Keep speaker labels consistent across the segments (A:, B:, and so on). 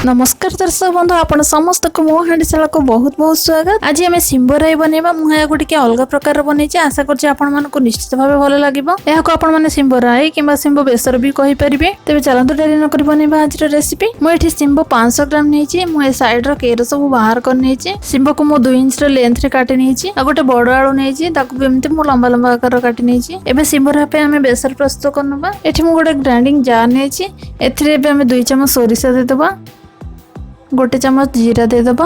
A: नमस्कार दर्शक बंधु आपण समस्त को मो हांडीशाला को बहुत बहुत स्वागत। आज आम सिंबा राई बनैबा मुझे टिके अलग प्रकार बनैछि। आशा करछि आपण मानको निश्चित भाव भल लागिबो। एहा को आपण माने सिंबा राई किबा सिंबा बेसर भी कहि परिबे। तबे चलंतु डेरी न करि बनैबा आज रेसिपी। मु एठी सिंबा 500 ग्राम नैछि। मु ए साइड रो केरो सब बाहर कर नैछि। सिंबा को मु 2 इंच रो लेंथ रे काटि नैछि। आ गोटे बड़ आळू नैछि ताकू भी एमति मु लंबा लंबा आकार काटि नैछि। एबे सिंबा रा पे हमें बेसर प्रस्तुत करनबा। एठी मु गोटे ग्राइंडिंग जार नैछि। एथिरे एबे हमें 2 चम्मच सोरिष दे देबा। गोटे चम्मच जीरा दे देबा।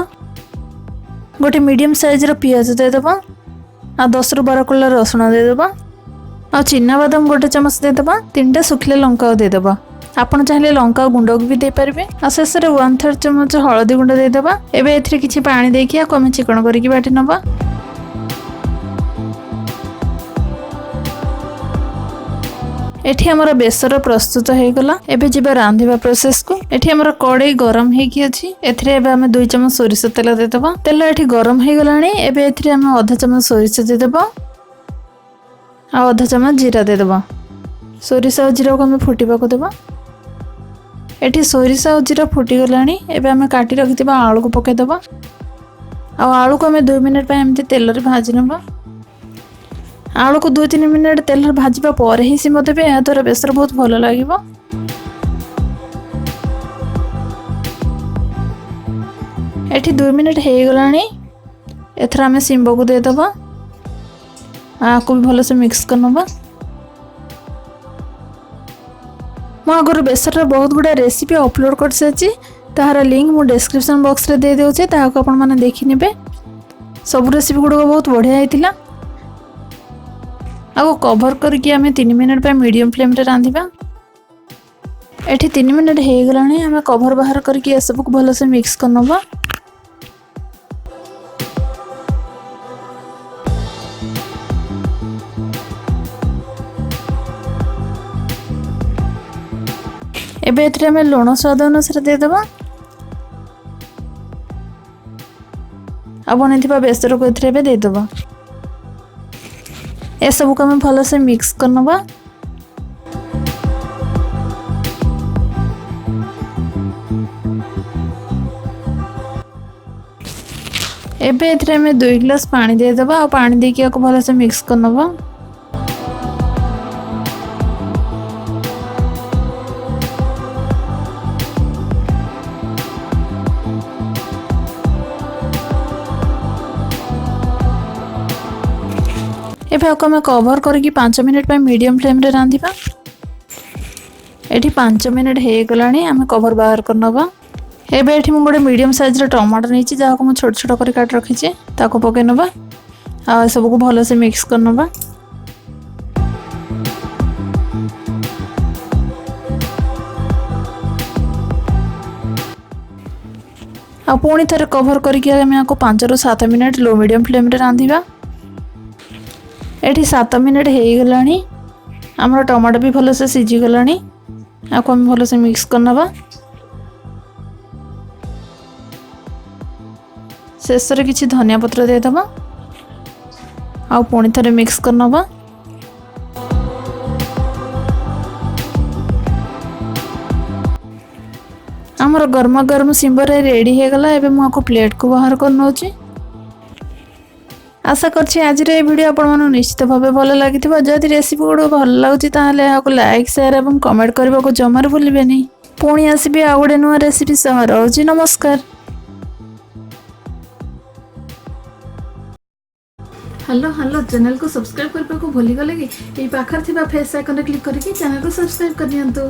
A: गोटे मीडियम साइज रो पियाज दे देबा। आ 10 रु 12 कुला रसुण दे देबा। आ चिन्ना बादाम गोटे चम्मच दे देबा। 3टा सुखले लंका दे देबा। आपण चाहिले लंका गुंड भी दे पारिबे। आ शेष रे 1/3 चम्मच हळदी गुंड दे देबा। एबे एथिरे किछि पानी देकी आ कमे चिकन करिकि बाटी नबा। एठी हमर बेसर प्रस्तुत हो गला। एबे जिबा रांधिबा प्रोसेस को। एठी हमर कड़ाई गरम हे की अछि। एथिरे एबे हम 2 चम्मच सोरिष तेल दे देबा। तेल एठी गरम हे गलानी। एबे एथिरे हम आधा चम्मच सोरिष दे देबा आ आधा चम्मच जीरा दे देबा। सोरिष आ जीरा को हम फुटिबा को देबा। एठी सोरिष आ जीरा फुटी गलानी। एबे हम काटी रखितबा आलू को पके देबा। आ आलू को हम 2 मिनिट पे एमति तेल रे भाजी नबा। आलू को 2-3 मिनट तेल भाजवा पर ही सिम देबे। या द्वारा बेसर बहुत भल लागिबो। एठी 2 मिनट हे गलानी। एथरा हमें सिंबा को दे देबा। आ को भी भलो से मिक्स करनबा। म अगर बेसर रे बहुत गुडा रेसिपी अपलोड कर सची। ताहारा लिंक मु डिस्क्रिप्शन बॉक्स रे दे देउछे। ताहा को आपण माने देखि नेबे। सब रेसिपी गुडो बहुत बढ़िया हेतिला। आगो कवर करके हमें 3 मिनट पे मीडियम फ्लेम रे रांधिबा। एठी 3 मिनट हे गलानी। हमें कवर बाहर करके ए सब को भलो से मिक्स करनबा। एबे एथरे हमें लूण स्वाद अनुसार दे देबा। अब बनेथिबा बेसर को एथरे बे दे देबा। ए सब को हमें भलो से मिक्स करनबा। एबे एथरे हमें 2 गिलास पानी दे देबा। आ पानी देके आको भलो से मिक्स करनबा। एबे आको हमें कवर करके 5 मिनट पे मीडियम फ्लेम रे रांधिबा। एठी 5 मिनट हे गलानी। हमें कवर बाहर करनबा। एबे एठी मु गोटे मीडियम साइज रे टमाटर नैछि। जा को मु छोट छोट कर काट रखिछि। ताको पके नबा। आ सब को भलो से मिक्स करनबा। आ पुणी थरे कवर करके हमें आको 5 रु 7 मिनट लो मीडियम फ्लेम रे रांधिबा। एठी 7 मिनट हे गलानी। हमर टमाटर भी भलो से सिझी गलानी। आको हम भलो से मिक्स करनबा। शेष रे किछि धनिया पत्र दे दबा। आ पुणी थरे मिक्स करनबा। हमर गरमा गरम सिंबा राई रेडी हे गला। एबे मु आको प्लेट को बाहर कर नउची। आशा करछि आज रे वीडियो आपण मानु निश्चित भाबे भल लागिथिबो। जदि रेसिपी गुडो भल लागुची ताहाले आको लाइक शेयर एवं कमेंट करबा को जमार भूलिबेनी। पुणी आसीबे आ गुडे नुवा रेसिपी सह। रहउची नमस्कार। हेलो चैनल को सब्सक्राइब करबा को भूली गले कि ए पाखर थिबा फेस आइकन क्लिक करके चैनल को सब्सक्राइब कर दियंतु।